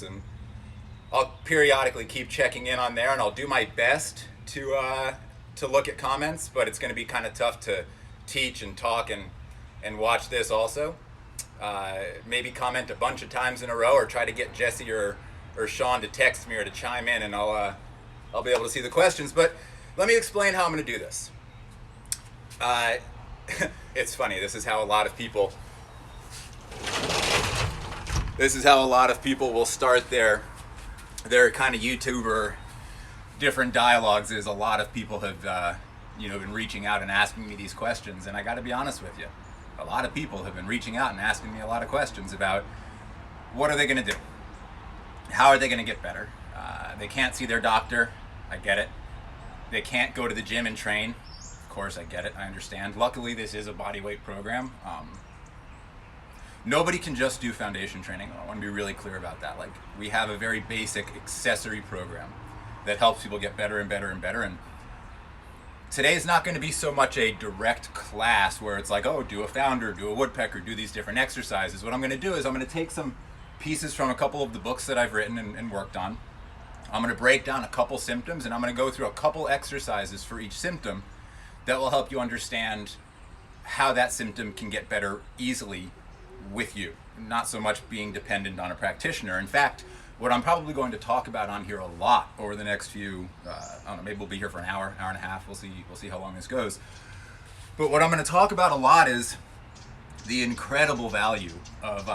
and I'll periodically keep checking in on there, and I'll do my best to look at comments, but it's going to be kind of tough to teach and talk and watch this also. Maybe comment a bunch of times in a row, or try to get Jesse or Sean to text me or to chime in, and I'll be able to see the questions. But let me explain how I'm going to do this. It's funny. This is how a lot of people will start their kind of YouTuber different dialogues. Is a lot of people have been reaching out and asking me these questions, and I got to be honest with you, a lot of people have been reaching out and asking me a lot of questions about what are they going to do, how are they going to get better. They can't see their doctor. I get it. They can't go to the gym and train. Of course, I get it. I understand. Luckily, this is a bodyweight program. Nobody can just do foundation training. I want to be really clear about that. Like, we have a very basic accessory program that helps people get better and better and better. And today is not going to be so much a direct class where it's like, oh, do a founder, do a woodpecker, do these different exercises. What I'm going to do is I'm going to take some pieces from a couple of the books that I've written and worked on. I'm going to break down a couple symptoms, and I'm going to go through a couple exercises for each symptom that will help you understand how that symptom can get better easily with you, not so much being dependent on a practitioner. In fact, what I'm probably going to talk about on here a lot over the next few, I don't know, maybe we'll be here for an hour and a half. We'll see how long this goes. But what I'm going to talk about a lot is the incredible value of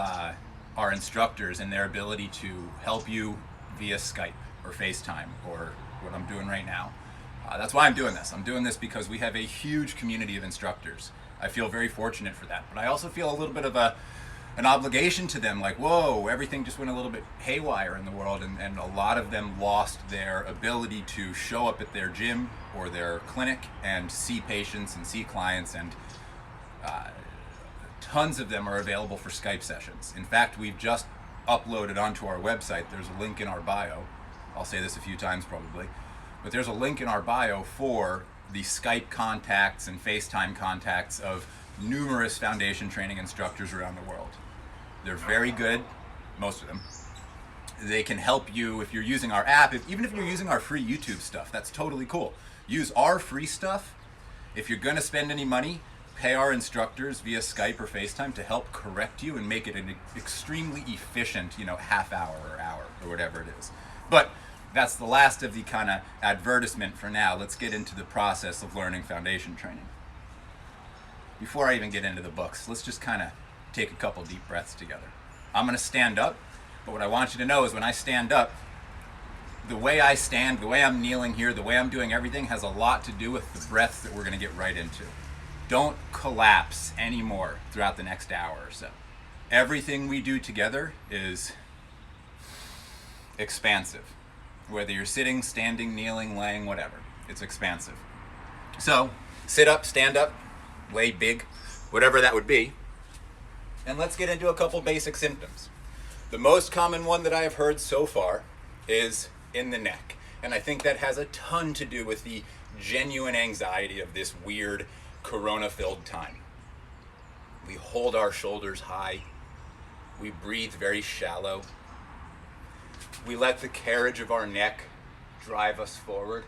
our instructors and their ability to help you via Skype or FaceTime or what I'm doing right now. That's why I'm doing this. I'm doing this because we have a huge community of instructors. I feel very fortunate for that. But I also feel a little bit of an obligation to them, like, whoa, everything just went a little bit haywire in the world, and a lot of them lost their ability to show up at their gym or their clinic and see patients and see clients, and tons of them are available for Skype sessions. In fact, we've just uploaded onto our website, there's a link in our bio, I'll say this a few times probably, but there's a link in our bio for the Skype contacts and FaceTime contacts of numerous foundation training instructors around the world. They're very good, most of them. They can help you if you're using our app, even if you're using our free YouTube stuff, that's totally cool. Use our free stuff. If you're gonna spend any money, pay our instructors via Skype or FaceTime to help correct you and make it an extremely efficient, half hour or hour or whatever it is. But that's the last of the kind of advertisement for now. Let's get into the process of learning foundation training. Before I even get into the books, let's just kind of take a couple deep breaths together. I'm going to stand up, but what I want you to know is when I stand up, the way I stand, the way I'm kneeling here, the way I'm doing everything has a lot to do with the breaths that we're going to get right into. Don't collapse anymore throughout the next hour or so. Everything we do together is expansive. Whether you're sitting, standing, kneeling, laying, whatever, it's expansive. So sit up, stand up, lay big, whatever that would be. And let's get into a couple basic symptoms. The most common one that I have heard so far is in the neck. And I think that has a ton to do with the genuine anxiety of this weird corona-filled time. We hold our shoulders high. We breathe very shallow. We let the carriage of our neck drive us forward.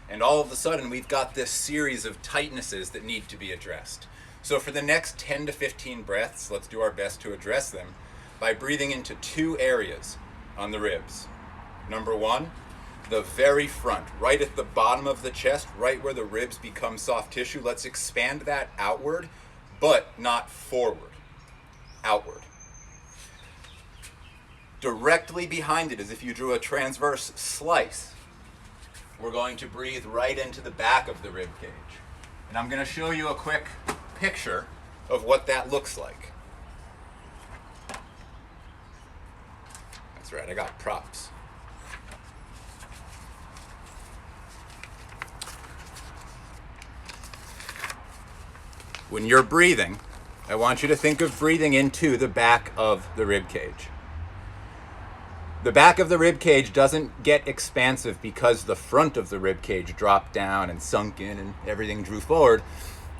And all of a sudden, we've got this series of tightnesses that need to be addressed. So for the next 10 to 15 breaths, let's do our best to address them by breathing into two areas on the ribs. Number one, the very front, right at the bottom of the chest, right where the ribs become soft tissue. Let's expand that outward, but not forward, outward. Directly behind it, as if you drew a transverse slice, we're going to breathe right into the back of the rib cage. And I'm going to show you a quick picture of what that looks like. That's right, I got props. When you're breathing, I want you to think of breathing into the back of the rib cage. The back of the rib cage doesn't get expansive because the front of the rib cage dropped down and sunk in and everything drew forward.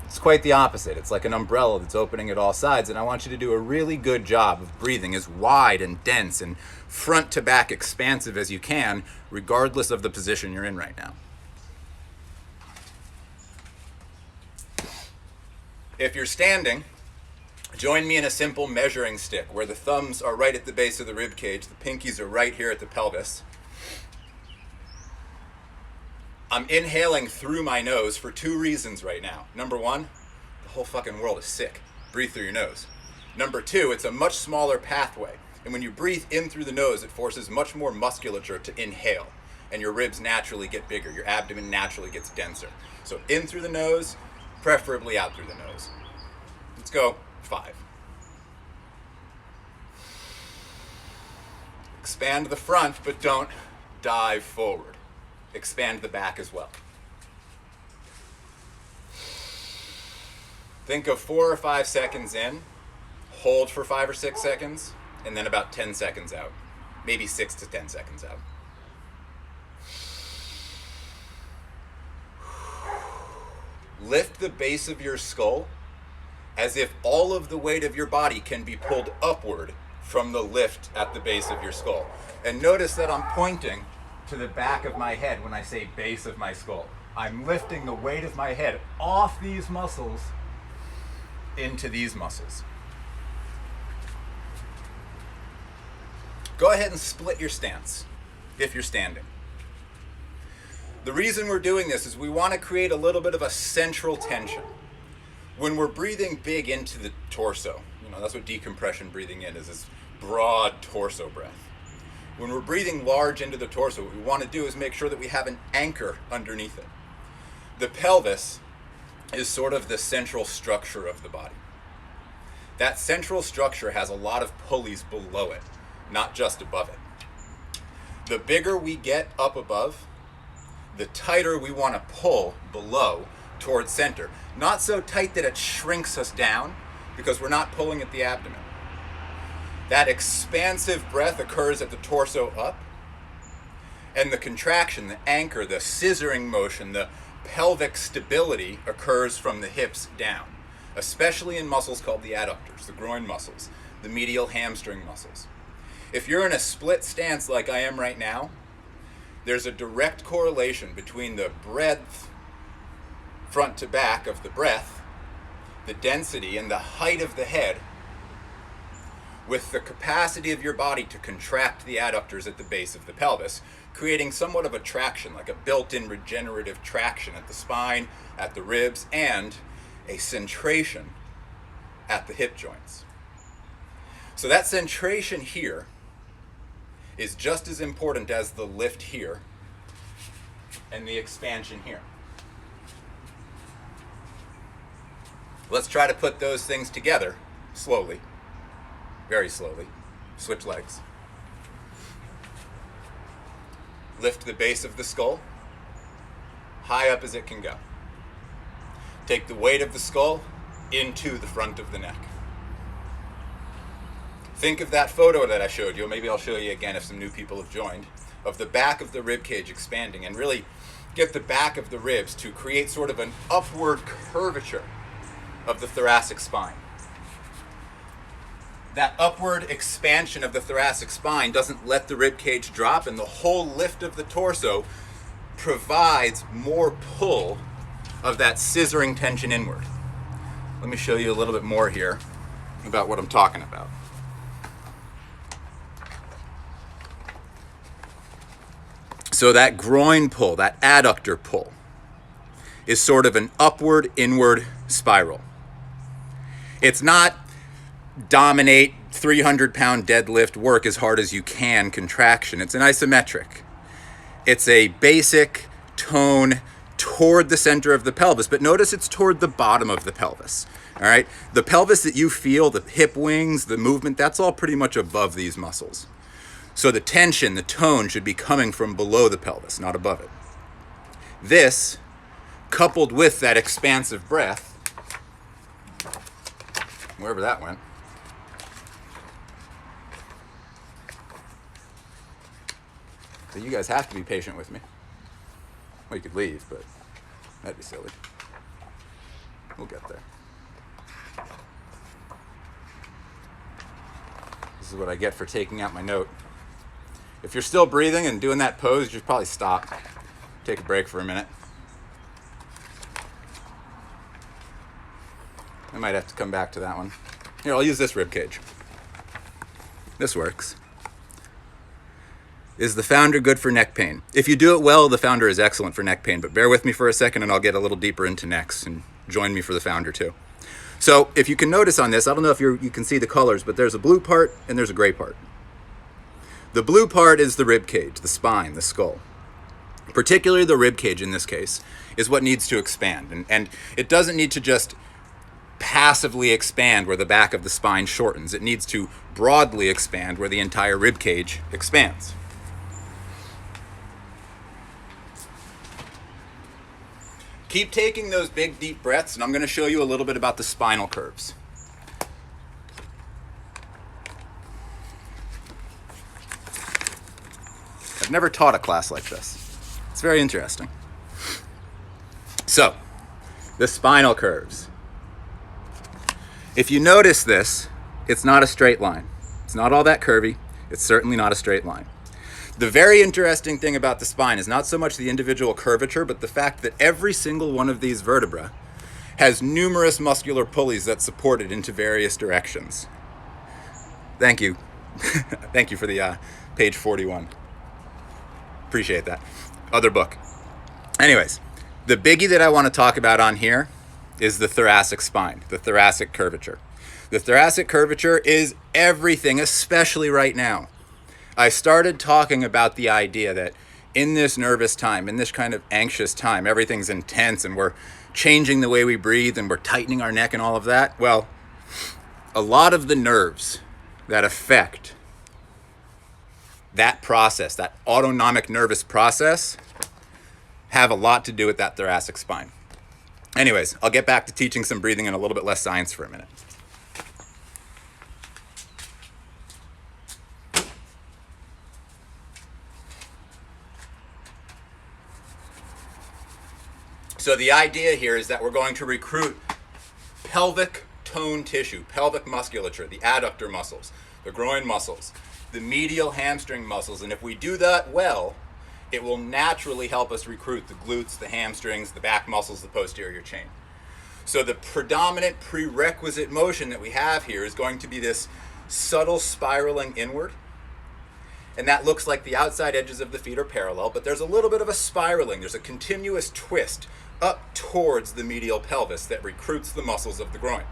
It's quite the opposite. It's like an umbrella that's opening at all sides, and I want you to do a really good job of breathing as wide and dense and front to back expansive as you can, regardless of the position you're in right now. If you're standing, join me in a simple measuring stick where the thumbs are right at the base of the rib cage, the pinkies are right here at the pelvis. I'm inhaling through my nose for 2 reasons right now. Number 1, the whole fucking world is sick. Breathe through your nose. Number 2, it's a much smaller pathway. And when you breathe in through the nose, it forces much more musculature to inhale. And your ribs naturally get bigger. Your abdomen naturally gets denser. So in through the nose, preferably out through the nose. Let's go. 5. Expand the front, but don't dive forward. Expand the back as well. Think of 4 or 5 seconds in, hold for 5 or 6 seconds, and then about 10 seconds out. Maybe 6 to 10 seconds out. Lift the base of your skull as if all of the weight of your body can be pulled upward from the lift at the base of your skull. And notice that I'm pointing to the back of my head when I say base of my skull. I'm lifting the weight of my head off these muscles into these muscles. Go ahead and split your stance if you're standing. The reason we're doing this is we want to create a little bit of a central tension. When we're breathing big into the torso, that's what decompression breathing in is, this broad torso breath. When we're breathing large into the torso, what we want to do is make sure that we have an anchor underneath it. The pelvis is sort of the central structure of the body. That central structure has a lot of pulleys below it, not just above it. The bigger we get up above, the tighter we want to pull below towards center. Not so tight that it shrinks us down, because we're not pulling at the abdomen. That expansive breath occurs at the torso up, and the contraction, the anchor, the scissoring motion, the pelvic stability occurs from the hips down, especially in muscles called the adductors, the groin muscles, the medial hamstring muscles. If you're in a split stance like I am right now, there's a direct correlation between the breadth front to back of the breath, the density and the height of the head, with the capacity of your body to contract the adductors at the base of the pelvis, creating somewhat of a traction, like a built-in regenerative traction at the spine, at the ribs, and a centration at the hip joints. So that centration here is just as important as the lift here and the expansion here. Let's try to put those things together slowly, very slowly. Switch legs. Lift the base of the skull high up as it can go. Take the weight of the skull into the front of the neck. Think of that photo that I showed you, maybe I'll show you again if some new people have joined, of the back of the rib cage expanding, and really get the back of the ribs to create sort of an upward curvature of the thoracic spine. That upward expansion of the thoracic spine doesn't let the rib cage drop, and the whole lift of the torso provides more pull of that scissoring tension inward. Let me show you a little bit more here about what I'm talking about. So that groin pull, that adductor pull, is sort of an upward, inward spiral. It's not dominate 300-pound deadlift, work as hard as you can contraction. It's an isometric. It's a basic tone toward the center of the pelvis, but notice it's toward the bottom of the pelvis. All right? The pelvis that you feel, the hip wings, the movement, that's all pretty much above these muscles. So the tension, the tone should be coming from below the pelvis, not above it. This, coupled with that expansive breath, wherever that went, so you guys have to be patient with me. Well, you could leave, but that'd be silly. We'll get there. This is what I get for taking out my note. If you're still breathing and doing that pose, you should probably stop. Take a break for a minute. I might have to come back to that one. Here, I'll use this rib cage. This works. Is the founder good for neck pain? If you do it well, the founder is excellent for neck pain, but bear with me for a second and I'll get a little deeper into necks, and join me for the founder too. So if you can notice on this, I don't know if you can see the colors, but there's a blue part and there's a gray part. The blue part is the rib cage, the spine, the skull. Particularly the rib cage in this case is what needs to expand. And it doesn't need to just passively expand where the back of the spine shortens. It needs to broadly expand where the entire rib cage expands. Keep taking those big deep breaths, and I'm going to show you a little bit about the spinal curves. I've never taught a class like this. It's very interesting. So, the spinal curves. If you notice this, it's not a straight line. It's not all that curvy. It's certainly not a straight line. The very interesting thing about the spine is not so much the individual curvature, but the fact that every single one of these vertebrae has numerous muscular pulleys that support it into various directions. Thank you. Thank you for the page 41. Appreciate that. Other book. Anyways, the biggie that I want to talk about on here is the thoracic spine, the thoracic curvature. The thoracic curvature is everything, especially right now. I started talking about the idea that in this nervous time, in this kind of anxious time, everything's intense and we're changing the way we breathe and we're tightening our neck and all of that. Well, a lot of the nerves that affect that process, that autonomic nervous process, have a lot to do with that thoracic spine. Anyways, I'll get back to teaching some breathing and a little bit less science for a minute. So the idea here is that we're going to recruit pelvic tone tissue, pelvic musculature, the adductor muscles, the groin muscles, the medial hamstring muscles, and if we do that well, it will naturally help us recruit the glutes, the hamstrings, the back muscles, the posterior chain. So the predominant prerequisite motion that we have here is going to be this subtle spiraling inward. And that looks like the outside edges of the feet are parallel, but there's a little bit of a spiraling. There's a continuous twist up towards the medial pelvis that recruits the muscles of the groin.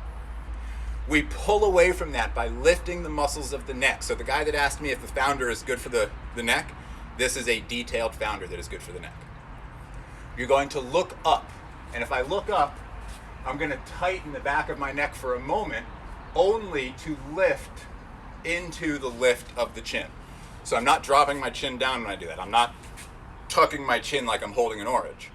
We pull away from that by lifting the muscles of the neck. So the guy that asked me if the founder is good for the neck, this is a detailed founder that is good for the neck. You're going to look up, and if I look up, I'm going to tighten the back of my neck for a moment, only to lift into the lift of the chin. So I'm not dropping my chin down when I do that. I'm not tucking my chin like I'm holding an orange.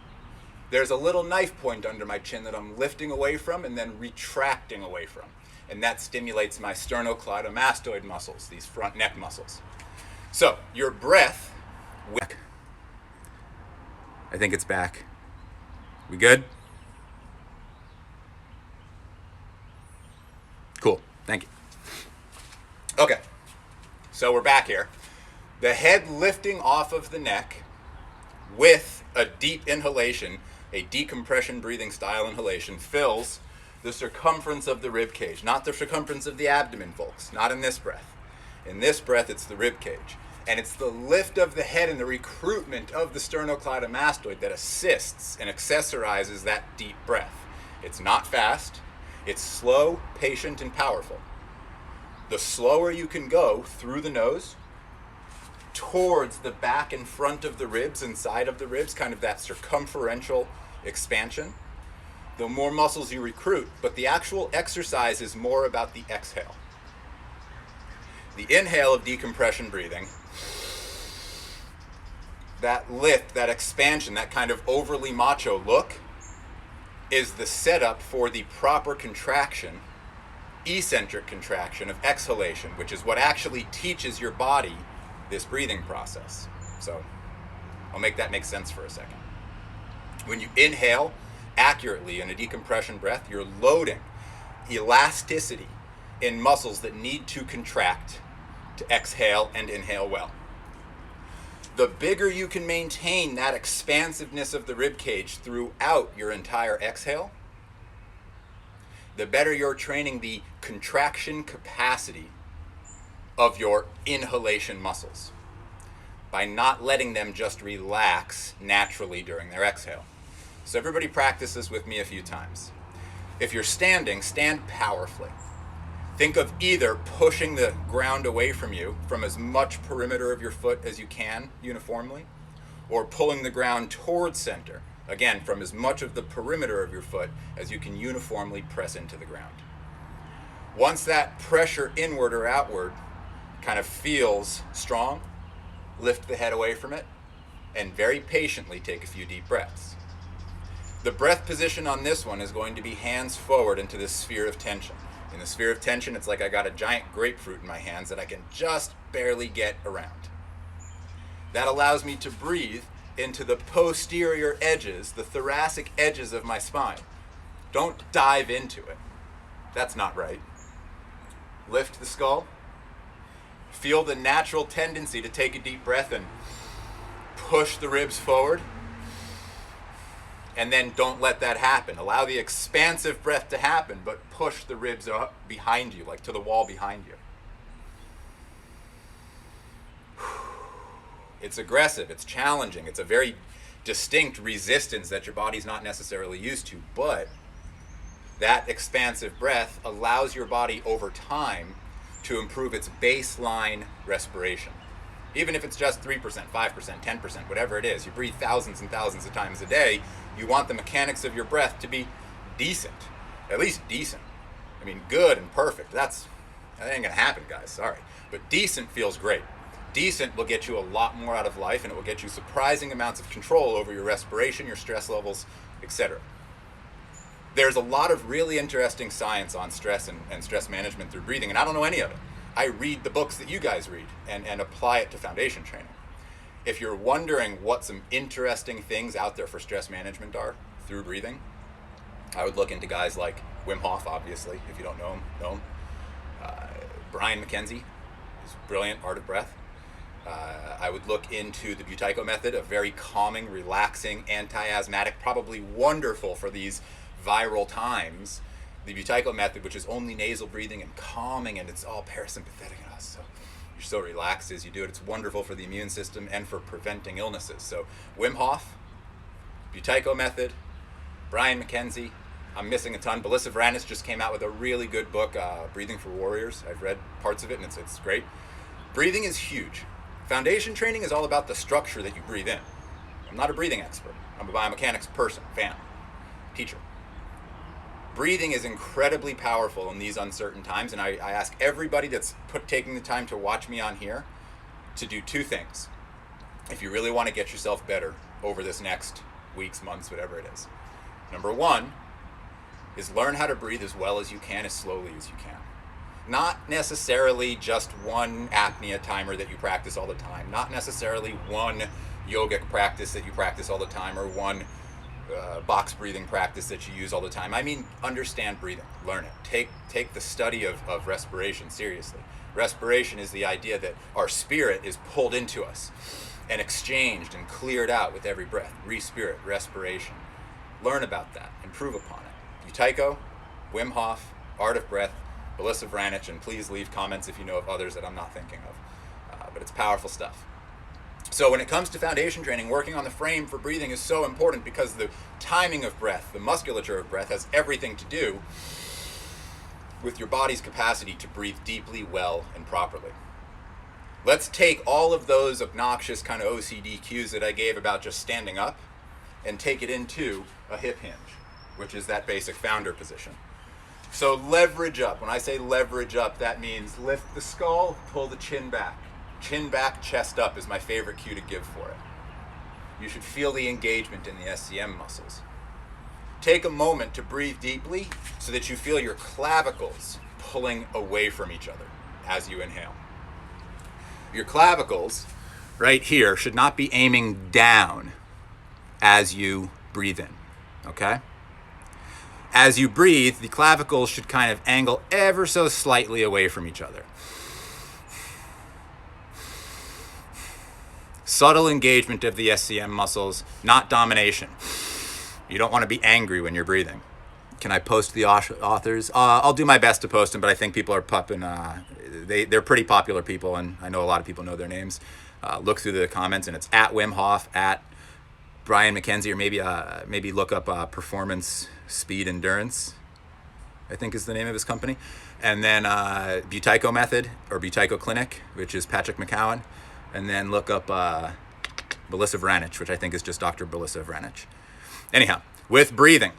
There's a little knife point under my chin that I'm lifting away from and then retracting away from. And that stimulates my sternocleidomastoid muscles, these front neck muscles. So your breath, I think it's back. We good? Cool, thank you. Okay, so we're back here. The head lifting off of the neck with a deep inhalation, a decompression breathing style inhalation, fills the circumference of the rib cage, not the circumference of the abdomen, folks, not in this breath. In this breath, it's the rib cage. And it's the lift of the head and the recruitment of the sternocleidomastoid that assists and accessorizes that deep breath. It's not fast, it's slow, patient, and powerful. The slower you can go through the nose, towards the back and front of the ribs, inside of the ribs, kind of that circumferential expansion, the more muscles you recruit, but the actual exercise is more about the exhale. The inhale of decompression breathing, that lift, that expansion, that kind of overly macho look, is the setup for the proper contraction, eccentric contraction of exhalation, which is what actually teaches your body this breathing process. So I'll make that make sense for a second. When you inhale, accurately in a decompression breath, you're loading elasticity in muscles that need to contract to exhale and inhale well. The bigger you can maintain that expansiveness of the rib cage throughout your entire exhale, the better you're training the contraction capacity of your inhalation muscles by not letting them just relax naturally during their exhale. So everybody practice this with me a few times. If you're standing, stand powerfully. Think of either pushing the ground away from you from as much perimeter of your foot as you can uniformly, or pulling the ground towards center, again, from as much of the perimeter of your foot as you can uniformly press into the ground. Once that pressure inward or outward kind of feels strong, lift the head away from it and very patiently take a few deep breaths. The breath position on this one is going to be hands forward into this sphere of tension. In the sphere of tension, it's like I got a giant grapefruit in my hands that I can just barely get around. That allows me to breathe into the posterior edges, the thoracic edges of my spine. Don't dive into it. That's not right. Lift the skull. Feel the natural tendency to take a deep breath and push the ribs forward. And then don't let that happen. Allow the expansive breath to happen, but push the ribs up behind you, like to the wall behind you. It's aggressive, it's challenging, it's a very distinct resistance that your body's not necessarily used to, but that expansive breath allows your body over time to improve its baseline respiration. Even if it's just 3%, 5%, 10%, whatever it is, you breathe thousands and thousands of times a day, you want the mechanics of your breath to be decent, at least decent. I mean, good and perfect, that ain't gonna happen, guys, sorry. But decent feels great. Decent will get you a lot more out of life, and it will get you surprising amounts of control over your respiration, your stress levels, etc. There's a lot of really interesting science on stress and stress management through breathing, and I don't know any of it. I read the books that you guys read and apply it to foundation training. If you're wondering what some interesting things out there for stress management are through breathing, I would look into guys like Wim Hof, obviously. If you don't know him. Brian McKenzie is brilliant, Art of Breath. I would look into the Buteyko method, a very calming, relaxing, anti-asthmatic, probably wonderful for these viral times. The Buteyko method, which is only nasal breathing and calming, and it's all parasympathetic in us. So you're so relaxed as you do it. It's wonderful for the immune system and for preventing illnesses. So Wim Hof, Buteyko method, Brian McKenzie. I'm missing a ton. Belissa Vranis just came out with a really good book, Breathing for Warriors. I've read parts of it, and it's great. Breathing is huge. Foundation training is all about the structure that you breathe in. I'm not a breathing expert. I'm a biomechanics person, fan, teacher. Breathing is incredibly powerful in these uncertain times, and I ask everybody that's taking the time to watch me on here to do two things if you really want to get yourself better over this next weeks, months, whatever it is. Number one is learn how to breathe as well as you can, as slowly as you can. Not necessarily just one apnea timer that you practice all the time, not necessarily one yogic practice that you practice all the time, or one box breathing practice that you use all the time. I mean, understand breathing, learn it. Take the study of respiration seriously. Respiration is the idea that our spirit is pulled into us and exchanged and cleared out with every breath. Respirit, respiration. Learn about that, improve upon it. Buteyko, Wim Hof, Art of Breath, Belissa Vranis, and please leave comments if you know of others that I'm not thinking of. But it's powerful stuff. So when it comes to foundation training, working on the frame for breathing is so important because the timing of breath, the musculature of breath, has everything to do with your body's capacity to breathe deeply, well, and properly. Let's take all of those obnoxious kind of OCD cues that I gave about just standing up and take it into a hip hinge, which is that basic founder position. So leverage up. When I say leverage up, that means lift the skull, pull the chin back. Chin back, chest up is my favorite cue to give for it. You should feel the engagement in the SCM muscles. Take a moment to breathe deeply so that you feel your clavicles pulling away from each other as you inhale. Your clavicles right here should not be aiming down as you breathe in, okay? As you breathe, the clavicles should kind of angle ever so slightly away from each other. Subtle engagement of the SCM muscles, not domination. You don't want to be angry when you're breathing. Can I post the authors? I'll do my best to post them, but I think people are popping. They're pretty popular people, and I know a lot of people know their names. Look through the comments, and it's at Wim Hof, at Brian McKenzie, or maybe look up Performance Speed Endurance, I think is the name of his company. And then Buteyko Method, or Buteyko Clinic, which is Patrick McCowan. And then look up Belisa Vranich, which I think is just Dr. Belisa Vranich. Anyhow, with breathing,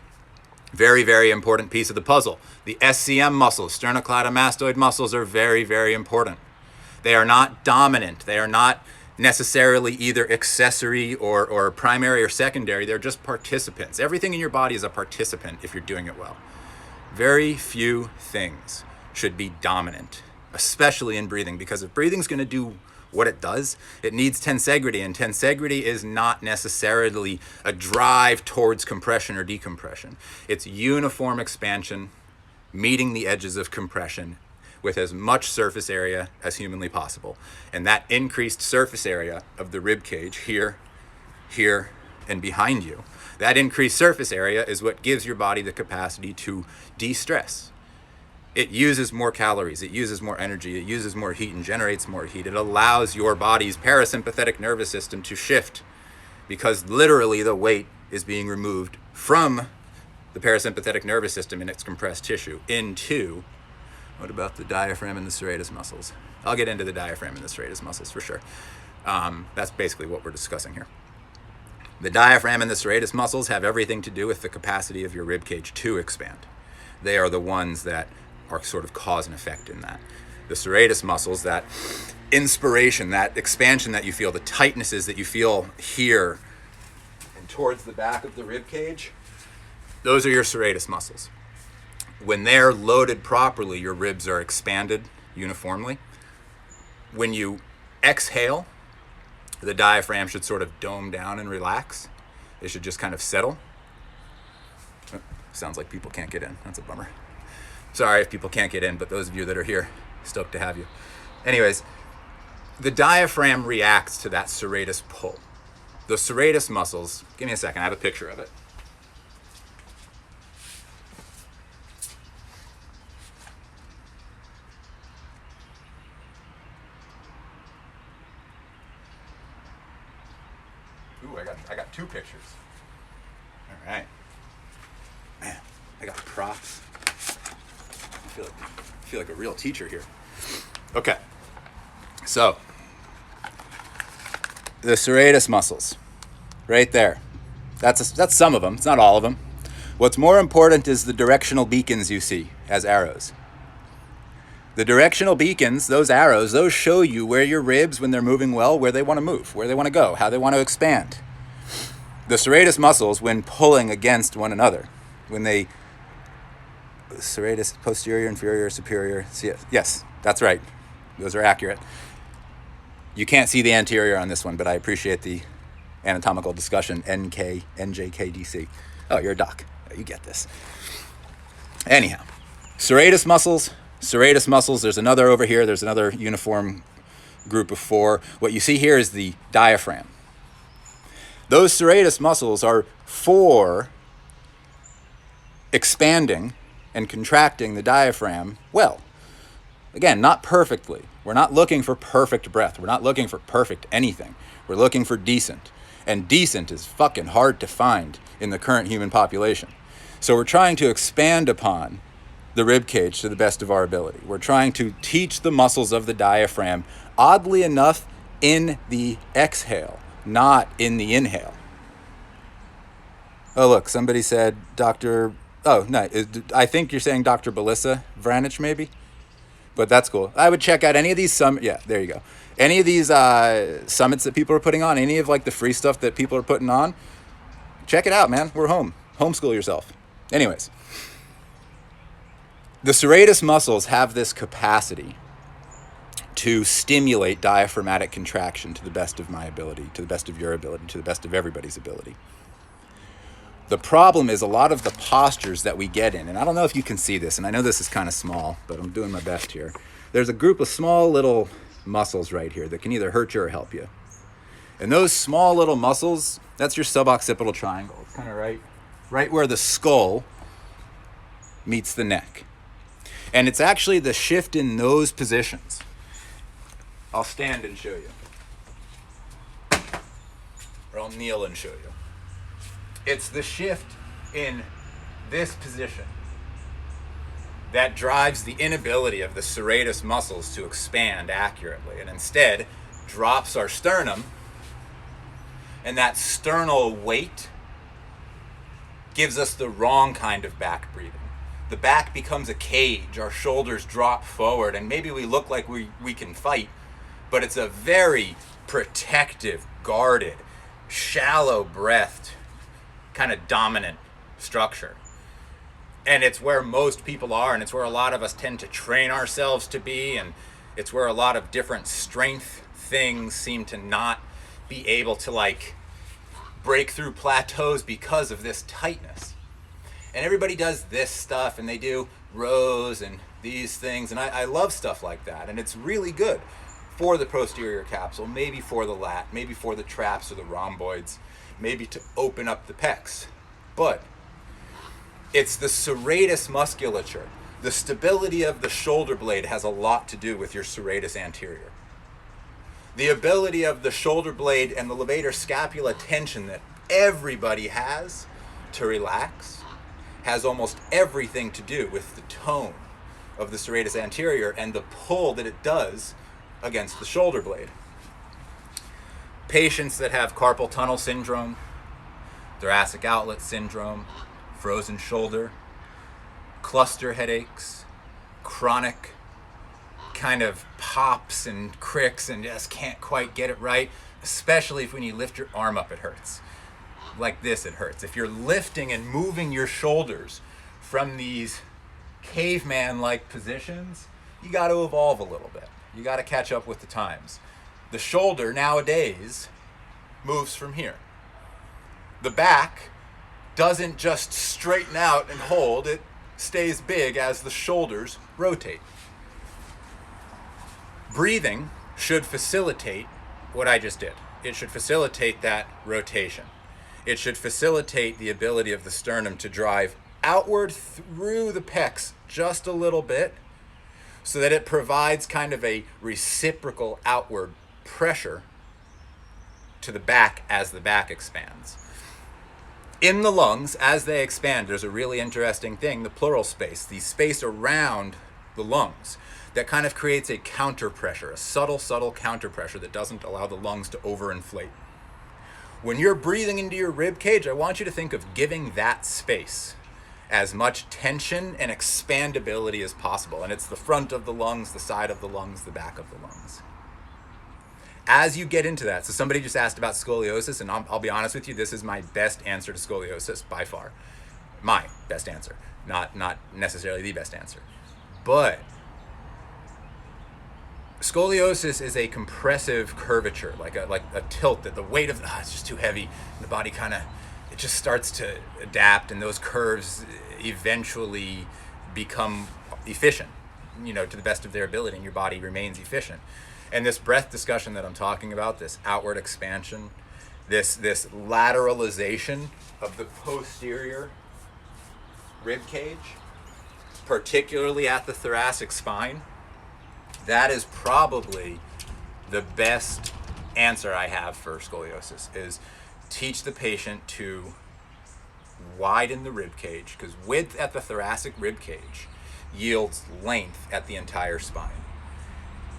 very, very important piece of the puzzle. The SCM muscles, sternocleidomastoid muscles, are very, very important. They are not dominant. They are not necessarily either accessory or primary or secondary. They're just participants. Everything in your body is a participant if you're doing it well. Very few things should be dominant, especially in breathing, because if breathing's going to do what it does, it needs tensegrity, and tensegrity is not necessarily a drive towards compression or decompression. It's uniform expansion, meeting the edges of compression with as much surface area as humanly possible. And that increased surface area of the rib cage here, here, and behind you, that increased surface area is what gives your body the capacity to de-stress. It uses more calories, it uses more energy, it uses more heat and generates more heat. It allows your body's parasympathetic nervous system to shift, because literally the weight is being removed from the parasympathetic nervous system in its compressed tissue into, what about the diaphragm and the serratus muscles? I'll get into the diaphragm and the serratus muscles for sure. That's basically what we're discussing here. The diaphragm and the serratus muscles have everything to do with the capacity of your rib cage to expand. They are the ones that are sort of cause and effect in that. The serratus muscles, that inspiration, that expansion that you feel, the tightnesses that you feel here and towards the back of the rib cage, those are your serratus muscles. When they're loaded properly, your ribs are expanded uniformly. When you exhale, the diaphragm should sort of dome down and relax. It should just kind of settle. Oh, sounds like people can't get in. That's a bummer. Sorry if people can't get in, but those of you that are here, stoked to have you. Anyways, the diaphragm reacts to that serratus pull. The serratus muscles, give me a second, I have a picture of it. Ooh, I got two pictures. All right. Man, I got props. I feel like a real teacher here. Okay. So, the serratus muscles, right there. That's some of them. It's not all of them. What's more important is the directional beacons you see as arrows. The directional beacons, those arrows, those show you where your ribs, when they're moving well, where they want to move, where they want to go, how they want to expand. The serratus muscles, when pulling against one another, when they serratus, posterior, inferior, superior. Yes, that's right. Those are accurate. You can't see the anterior on this one, but I appreciate the anatomical discussion. NK, NJKDC. Oh, you're a doc. You get this. Anyhow, serratus muscles. There's another over here. There's another uniform group of 4. What you see here is the diaphragm. Those serratus muscles are for expanding and contracting the diaphragm well. Again, not perfectly. We're not looking for perfect breath. We're not looking for perfect anything. We're looking for decent. And decent is fucking hard to find in the current human population. So we're trying to expand upon the rib cage to the best of our ability. We're trying to teach the muscles of the diaphragm, oddly enough, in the exhale, not in the inhale. Oh, look, somebody said Dr. Oh, no, I think you're saying Dr. Belisa Vranich, maybe? But that's cool. I would check out any of these yeah, there you go. Any of these summits that people are putting on, any of like the free stuff that people are putting on, check it out, man. We're home. Homeschool yourself. Anyways, the serratus muscles have this capacity to stimulate diaphragmatic contraction to the best of my ability, to the best of your ability, to the best of everybody's ability. The problem is a lot of the postures that we get in, and I don't know if you can see this, and I know this is kind of small, but I'm doing my best here. There's a group of small little muscles right here that can either hurt you or help you. And those small little muscles, that's your suboccipital triangle. It's kind of right where the skull meets the neck. And it's actually the shift in those positions. I'll stand and show you. Or I'll kneel and show you. It's the shift in this position that drives the inability of the serratus muscles to expand accurately, and instead drops our sternum, and that sternal weight gives us the wrong kind of back breathing. The back becomes a cage, our shoulders drop forward, and maybe we look like we can fight, but it's a very protective, guarded, shallow-breathed, kind of dominant structure. And it's where most people are, and it's where a lot of us tend to train ourselves to be, and it's where a lot of different strength things seem to not be able to like break through plateaus because of this tightness. And everybody does this stuff, and they do rows and these things, and I love stuff like that, and it's really good for the posterior capsule, maybe for the lat, maybe for the traps or the rhomboids, maybe to open up the pecs. But it's the serratus musculature. The stability of the shoulder blade has a lot to do with your serratus anterior. The ability of the shoulder blade and the levator scapula tension that everybody has to relax has almost everything to do with the tone of the serratus anterior and the pull that it does against the shoulder blade. Patients that have carpal tunnel syndrome, thoracic outlet syndrome, frozen shoulder, cluster headaches, chronic kind of pops and cricks and just can't quite get it right, especially if when you lift your arm up it hurts. Like this, it hurts. If you're lifting and moving your shoulders from these caveman-like positions, you got to evolve a little bit. You got to catch up with the times. The shoulder nowadays moves from here. The back doesn't just straighten out and hold, it stays big as the shoulders rotate. Breathing should facilitate what I just did. It should facilitate that rotation. It should facilitate the ability of the sternum to drive outward through the pecs just a little bit so that it provides kind of a reciprocal outward pressure to the back as the back expands. In the lungs, as they expand, there's a really interesting thing, the pleural space, the space around the lungs that kind of creates a counter pressure, a subtle counter pressure that doesn't allow the lungs to overinflate. When you're breathing into your rib cage, I want you to think of giving that space as much tension and expandability as possible. And it's the front of the lungs, the side of the lungs, the back of the lungs. As you get into that, so somebody just asked about scoliosis, and I'll be honest with you, this is my best answer to scoliosis by far. My best answer, not necessarily the best answer. But scoliosis is a compressive curvature, like a tilt that the weight of it's just too heavy. The body it just starts to adapt, and those curves eventually become efficient, to the best of their ability, and your body remains efficient. And this breath discussion that I'm talking about, this outward expansion, this lateralization of the posterior rib cage, particularly at the thoracic spine, that is probably the best answer I have for scoliosis, is teach the patient to widen the rib cage, because width at the thoracic rib cage yields length at the entire spine.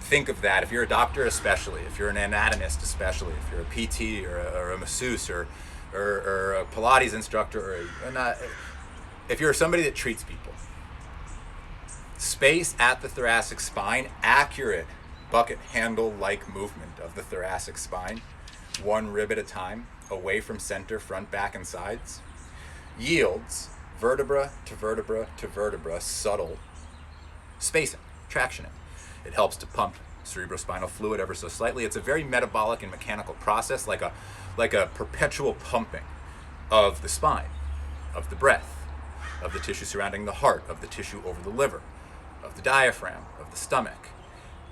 Think of that. If you're a doctor, especially, if you're an anatomist, especially, if you're a PT or a masseuse or a Pilates instructor, if you're somebody that treats people, space at the thoracic spine, accurate bucket handle-like movement of the thoracic spine, one rib at a time, away from center, front, back, and sides, yields vertebra to vertebra to vertebra, subtle spacing, tractioning. It helps to pump cerebrospinal fluid ever so slightly. It's a very metabolic and mechanical process, like a perpetual pumping of the spine. of the breath, of the tissue surrounding the heart, of the tissue over the liver, of the diaphragm, of the stomach.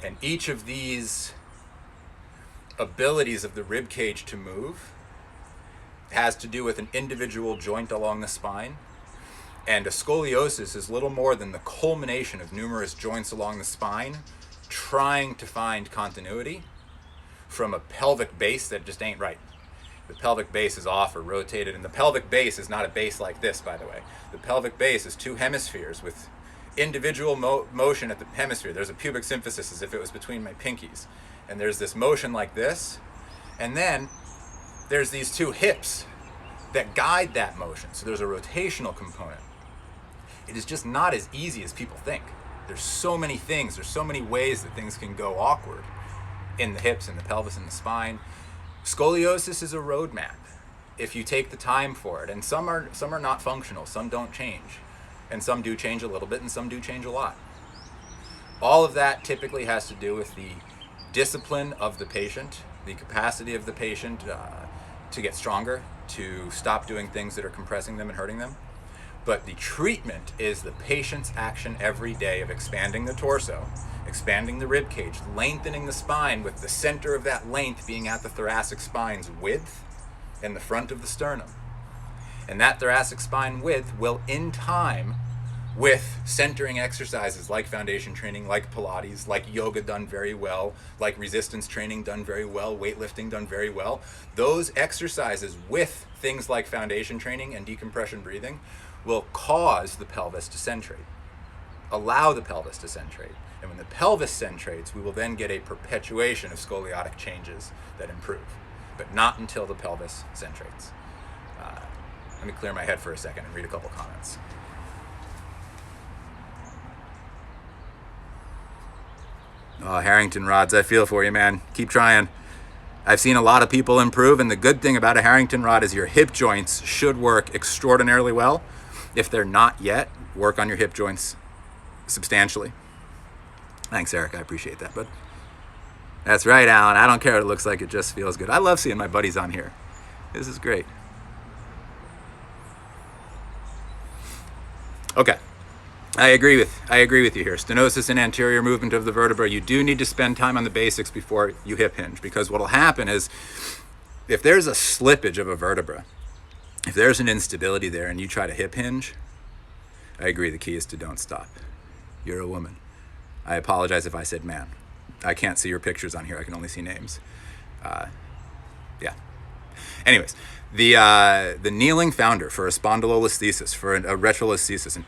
And each of these abilities of the rib cage to move has to do with an individual joint along the spine. And a scoliosis is little more than the culmination of numerous joints along the spine trying to find continuity from a pelvic base that just ain't right. The pelvic base is off or rotated, and the pelvic base is not a base like this, by the way. The pelvic base is two hemispheres with individual motion at the hemisphere. There's a pubic symphysis as if it was between my pinkies. And there's this motion like this. And then there's these two hips that guide that motion. So there's a rotational component. It is just not as easy as people think. There's so many things, there's so many ways that things can go awkward in the hips and the pelvis and the spine. Scoliosis is a roadmap if you take the time for it. And some are not functional, some don't change. And some do change a little bit, and some do change a lot. All of that typically has to do with the discipline of the patient, the capacity of the patient to get stronger, to stop doing things that are compressing them and hurting them. But the treatment is the patient's action every day of expanding the torso, expanding the rib cage, lengthening the spine with the center of that length being at the thoracic spine's width and the front of the sternum. And that thoracic spine width will, in time, with centering exercises like foundation training, like Pilates, like yoga done very well, like resistance training done very well, weightlifting done very well, those exercises with things like foundation training and decompression breathing will cause the pelvis to centrate, allow the pelvis to centrate. And when the pelvis centrates, we will then get a perpetuation of scoliotic changes that improve, but not until the pelvis centrates. Let me clear my head for a second and read a couple comments. Oh, Harrington rods, I feel for you, man. Keep trying. I've seen a lot of people improve, and the good thing about a Harrington rod is your hip joints should work extraordinarily well. If they're not yet, work on your hip joints substantially. Thanks, Eric. I appreciate that, bud. That's right, Alan. I don't care what it looks like. It just feels good. I love seeing my buddies on here. This is great. Okay. I agree with you here. Stenosis and anterior movement of the vertebra. You do need to spend time on the basics before you hip hinge, because what will happen is if there's a slippage of a vertebra, if there's an instability there and you try to hip hinge, I agree, the key is to don't stop. You're a woman. I apologize if I said man. I can't see your pictures on here. I can only see names. Yeah. Anyways, the kneeling founder for a spondylolisthesis, for a retrolisthesis,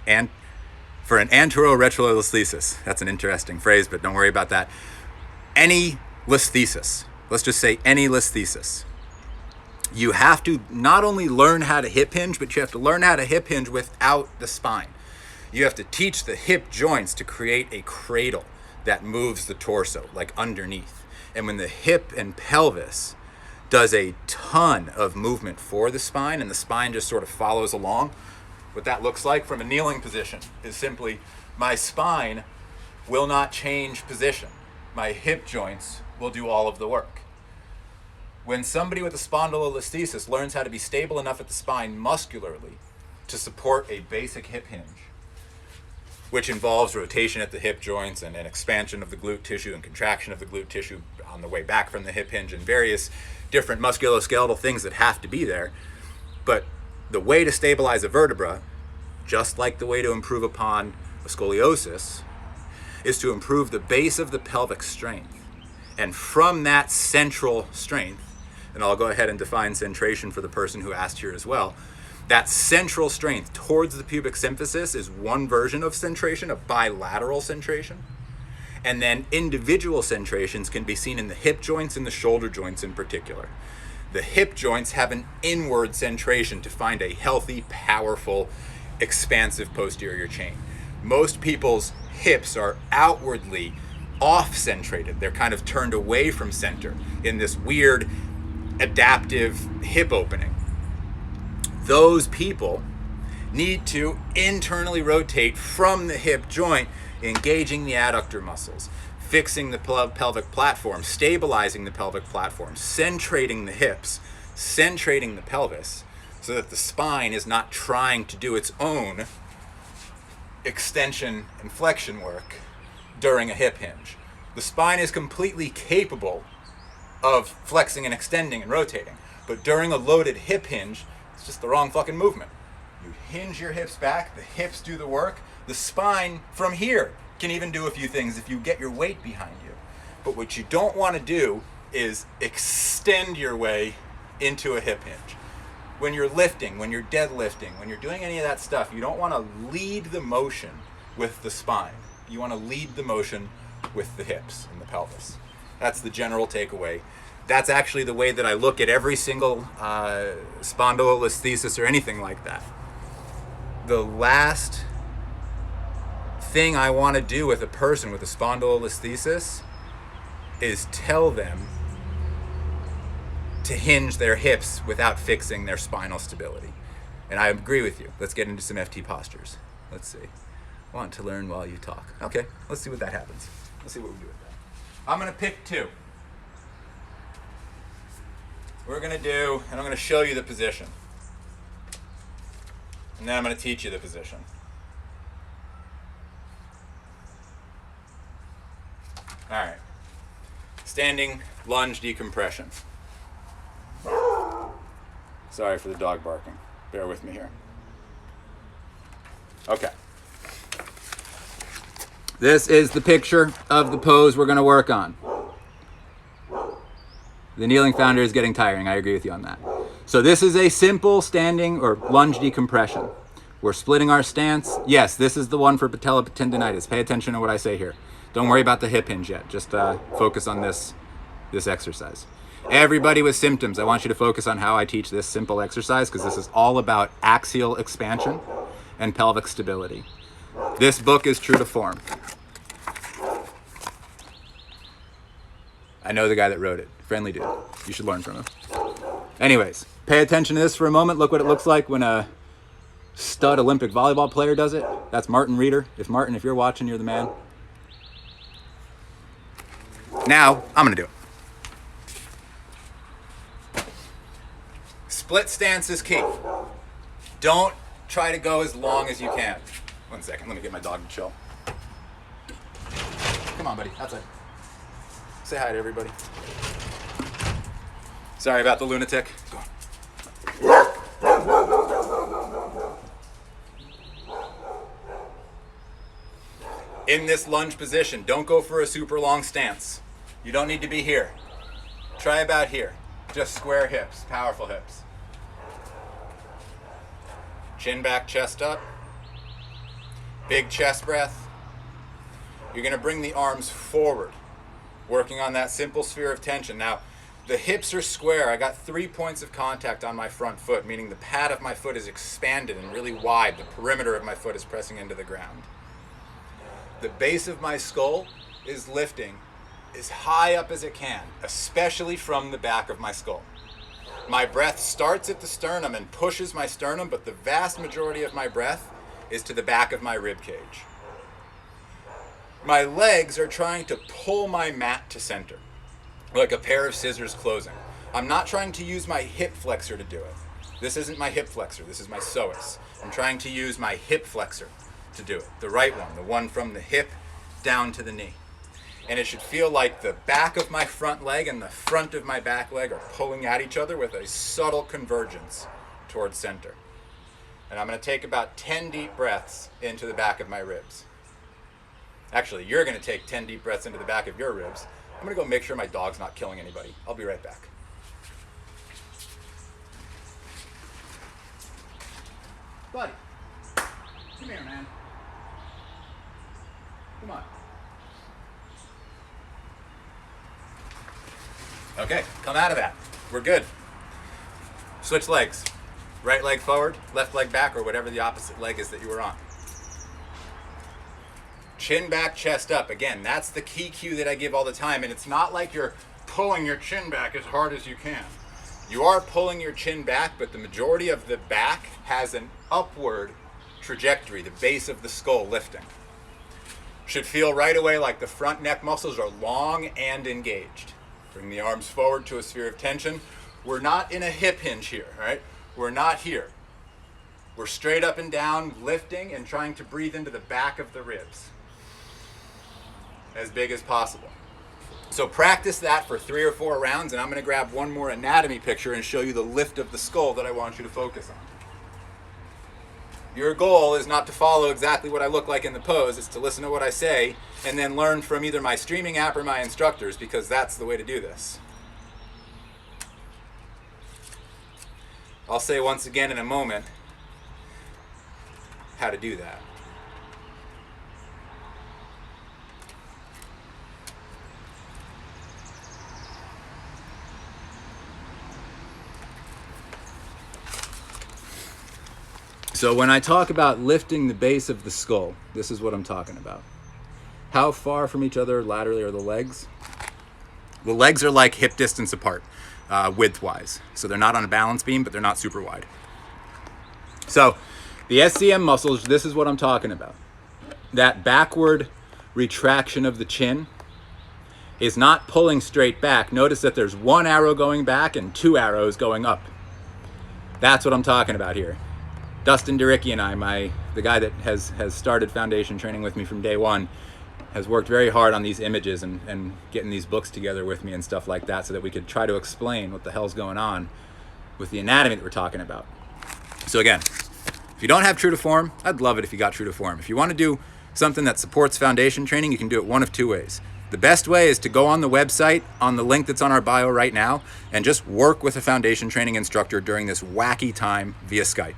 for an antero-retrolisthesis. That's an interesting phrase, but don't worry about that. Any listhesis, let's just say any listhesis, you have to not only learn how to hip hinge, but you have to learn how to hip hinge without the spine. You have to teach the hip joints to create a cradle that moves the torso, like underneath. And when the hip and pelvis does a ton of movement for the spine, and the spine just sort of follows along, what that looks like from a kneeling position is simply my spine will not change position. My hip joints will do all of the work. When somebody with a spondylolisthesis learns how to be stable enough at the spine muscularly to support a basic hip hinge, which involves rotation at the hip joints and an expansion of the glute tissue and contraction of the glute tissue on the way back from the hip hinge and various different musculoskeletal things that have to be there. But the way to stabilize a vertebra, just like the way to improve upon a scoliosis, is to improve the base of the pelvic strength. And from that central strength, and I'll go ahead and define centration for the person who asked here as well, that central strength towards the pubic symphysis is one version of centration, a bilateral centration. And then individual centrations can be seen in the hip joints and the shoulder joints in particular. The hip joints have an inward centration to find a healthy, powerful, expansive posterior chain. Most people's hips are outwardly off-centrated. They're kind of turned away from center in this weird adaptive hip opening. Those people need to internally rotate from the hip joint, engaging the adductor muscles, fixing the pelvic platform, stabilizing the pelvic platform, centrating the hips, centrating the pelvis, so that the spine is not trying to do its own extension and flexion work during a hip hinge. The spine is completely capable of flexing and extending and rotating, but during a loaded hip hinge, it's just the wrong fucking movement. You hinge your hips back, the hips do the work, the spine from here can even do a few things if you get your weight behind you. But what you don't want to do is extend your way into a hip hinge. When you're lifting, when you're deadlifting, when you're doing any of that stuff, you don't want to lead the motion with the spine. You want to lead the motion with the hips and the pelvis. That's the general takeaway. That's actually the way that I look at every single spondylolisthesis or anything like that. The last thing I want to do with a person with a spondylolisthesis is tell them to hinge their hips without fixing their spinal stability. And I agree with you. Let's get into some FT postures. Let's see. Want to learn while you talk. Okay, let's see what that happens. Let's see what we do with that. I'm going to pick two. We're going to do, and I'm going to show you the position. And then I'm going to teach you the position. All right. Standing lunge decompression. Sorry for the dog barking. Bear with me here. Okay. This is the picture of the pose we're going to work on. The kneeling founder is getting tiring. I agree with you on that. So this is a simple standing or lunge decompression. We're splitting our stance. Yes, this is the one for patella tendonitis. Pay attention to what I say here. Don't worry about the hip hinge yet. Just focus on this exercise. Everybody with symptoms, I want you to focus on how I teach this simple exercise, because this is all about axial expansion and pelvic stability. This book is true to form. I know the guy that wrote it. Friendly dude. You should learn from him. Anyways, pay attention to this for a moment. Look what it looks like when a stud Olympic volleyball player does it. That's Martin Reeder. If you're watching, you're the man. Now, I'm going to do it. Split stance is key. Don't try to go as long as you can. 1 second, let me get my dog to chill. Come on, buddy, outside. Say hi to everybody. Sorry about the lunatic. In this lunge position, don't go for a super long stance. You don't need to be here. Try about here. Just square hips, powerful hips. Chin back, chest up. Big chest breath. You're going to bring the arms forward, working on that simple sphere of tension. Now, the hips are square. I got 3 points of contact on my front foot, meaning the pad of my foot is expanded and really wide. The perimeter of my foot is pressing into the ground. The base of my skull is lifting as high up as it can, especially from the back of my skull. My breath starts at the sternum and pushes my sternum, but the vast majority of my breath is to the back of my rib cage. My legs are trying to pull my mat to center, like a pair of scissors closing. I'm not trying to use my hip flexor to do it. This isn't my hip flexor, this is my psoas. I'm trying to use my hip flexor to do it, the right one, the one from the hip down to the knee. And it should feel like the back of my front leg and the front of my back leg are pulling at each other with a subtle convergence towards center. And I'm going to take about 10 deep breaths into the back of my ribs. Actually, you're going to take 10 deep breaths into the back of your ribs. I'm going to go make sure my dog's not killing anybody. I'll be right back. Buddy, come here, man. Come on. Okay, come out of that. We're good. Switch legs. Right leg forward, left leg back, or whatever the opposite leg is that you were on. Chin back, chest up. Again, that's the key cue that I give all the time, and it's not like you're pulling your chin back as hard as you can. You are pulling your chin back, but the majority of the back has an upward trajectory, the base of the skull lifting. Should feel right away like the front neck muscles are long and engaged. Bring the arms forward to a sphere of tension. We're not in a hip hinge here, all right? We're not here. We're straight up and down, lifting and trying to breathe into the back of the ribs as big as possible. So practice that for 3 or 4 rounds, and I'm going to grab one more anatomy picture and show you the lift of the skull that I want you to focus on. Your goal is not to follow exactly what I look like in the pose, it's to listen to what I say and then learn from either my streaming app or my instructors, because that's the way to do this. I'll say once again in a moment how to do that. So when I talk about lifting the base of the skull, this is what I'm talking about. How far from each other laterally are the legs? The legs are like hip distance apart, width-wise. So they're not on a balance beam, but they're not super wide. So the SCM muscles, this is what I'm talking about. That backward retraction of the chin is not pulling straight back. Notice that there's 1 arrow going back and 2 arrows going up. That's what I'm talking about here. Dustin Duricki and I, the guy that has started foundation training with me from day one, has worked very hard on these images and getting these books together with me and stuff like that so that we could try to explain what the hell's going on with the anatomy that we're talking about. So again, if you don't have true to form, I'd love it if you got true to form. If you want to do something that supports foundation training, you can do it one of 2 ways. The best way is to go on the website on the link that's on our bio right now and just work with a foundation training instructor during this wacky time via Skype.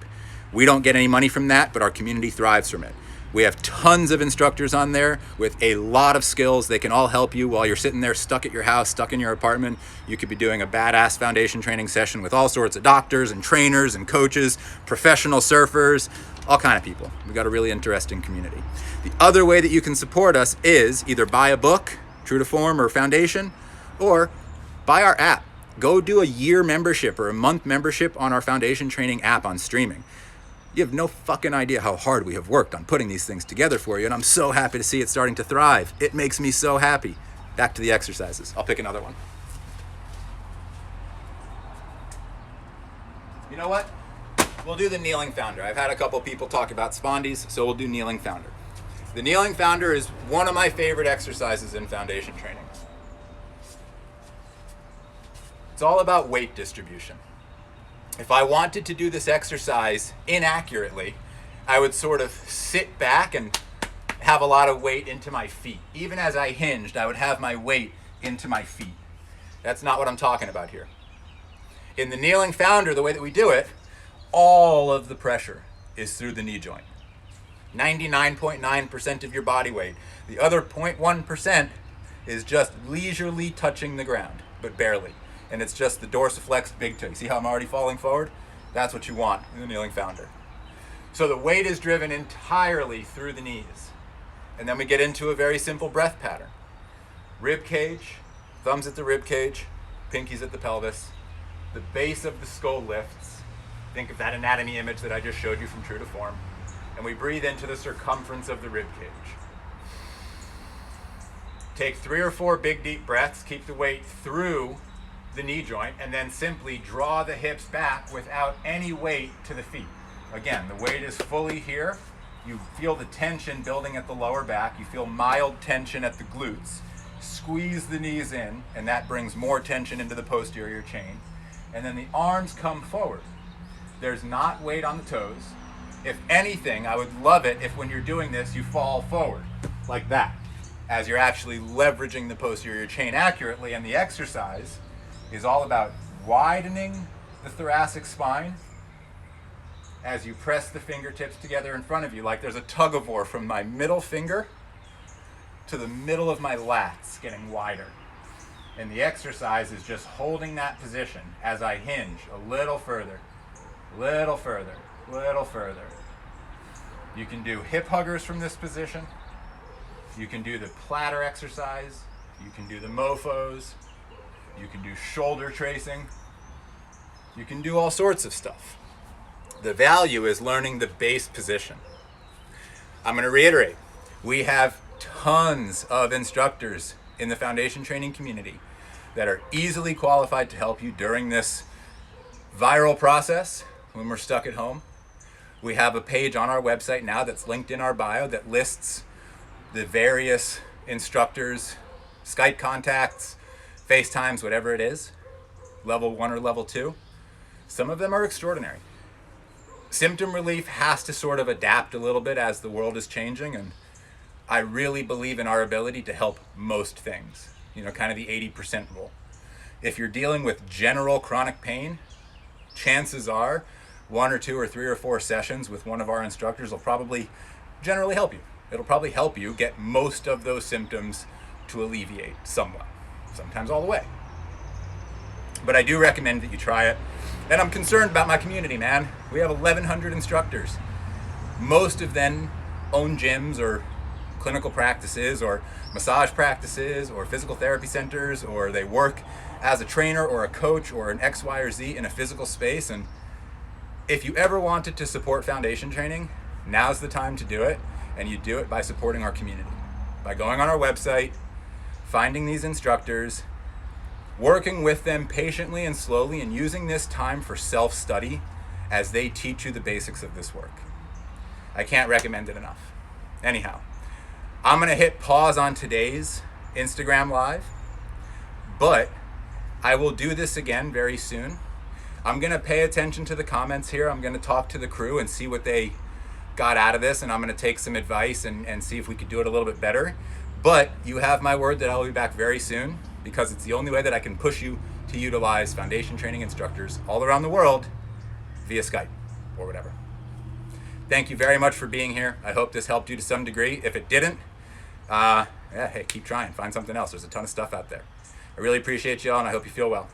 We don't get any money from that, but our community thrives from it. We have tons of instructors on there with a lot of skills. They can all help you while you're sitting there stuck at your house, stuck in your apartment. You could be doing a badass foundation training session with all sorts of doctors and trainers and coaches, professional surfers, all kind of people. We've got a really interesting community. The other way that you can support us is either buy a book, True to Form or Foundation, or buy our app. Go do a year membership or a month membership on our foundation training app on streaming. You have no fucking idea how hard we have worked on putting these things together for you, and I'm so happy to see it starting to thrive. It makes me so happy. Back to the exercises. I'll pick another one. You know what? We'll do the kneeling founder. I've had a couple people talk about spondies, so we'll do kneeling founder. The kneeling founder is one of my favorite exercises in foundation training. It's all about weight distribution. If I wanted to do this exercise inaccurately, I would sort of sit back and have a lot of weight into my feet. Even as I hinged, I would have my weight into my feet. That's not what I'm talking about here. In the kneeling founder, the way that we do it, all of the pressure is through the knee joint. 99.9% of your body weight. The other 0.1% is just leisurely touching the ground, but barely. And it's just the dorsiflexed big toe. You see how I'm already falling forward? That's what you want in the kneeling founder. So the weight is driven entirely through the knees. And then we get into a very simple breath pattern. Rib cage, thumbs at the rib cage, pinkies at the pelvis. The base of the skull lifts. Think of that anatomy image that I just showed you from True to Form. And we breathe into the circumference of the rib cage. Take 3 or 4 big deep breaths, keep the weight through the knee joint, and then simply draw the hips back without any weight to the feet. Again, the weight is fully here. You feel the tension building at the lower back. You feel mild tension at the glutes. Squeeze the knees in, and that brings more tension into the posterior chain. And then the arms come forward. There's not weight on the toes. If anything, I would love it if when you're doing this, you fall forward like that, as you're actually leveraging the posterior chain accurately. And the exercise is all about widening the thoracic spine as you press the fingertips together in front of you, like there's a tug of war from my middle finger to the middle of my lats getting wider. And the exercise is just holding that position as I hinge a little further, little further, little further. You can do hip huggers from this position. You can do the platter exercise. You can do the mofos. You can do shoulder tracing. You can do all sorts of stuff. The value is learning the base position. I'm going to reiterate, we have tons of instructors in the foundation training community that are easily qualified to help you during this viral process when we're stuck at home. We have a page on our website now that's linked in our bio that lists the various instructors, Skype contacts, FaceTimes, whatever it is, level 1 or level 2. Some of them are extraordinary. Symptom Relief has to sort of adapt a little bit as the world is changing, and I really believe in our ability to help most things, kind of the 80% rule. If you're dealing with general chronic pain, chances are 1 or 2 or 3 or 4 sessions with one of our instructors will probably generally help you. It'll probably help you get most of those symptoms to alleviate somewhat, sometimes all the way. But I do recommend that you try it. And I'm concerned about my community, man. We have 1,100 instructors. Most of them own gyms or clinical practices or massage practices or physical therapy centers, or they work as a trainer or a coach or an X, Y, or Z in a physical space. And if you ever wanted to support foundation training, now's the time to do it. And you do it by supporting our community, by going on our website, finding these instructors, working with them patiently and slowly, and using this time for self-study as they teach you the basics of this work. I can't recommend it enough. Anyhow, I'm going to hit pause on today's Instagram Live, but I will do this again very soon. I'm going to pay attention to the comments here. I'm going to talk to the crew and see what they got out of this, and I'm going to take some advice and see if we could do it a little bit better. But you have my word that I'll be back very soon, because it's the only way that I can push you to utilize foundation training instructors all around the world via Skype or whatever. Thank you very much for being here. I hope this helped you to some degree. If it didn't, hey, keep trying. Find something else. There's a ton of stuff out there. I really appreciate y'all, and I hope you feel well.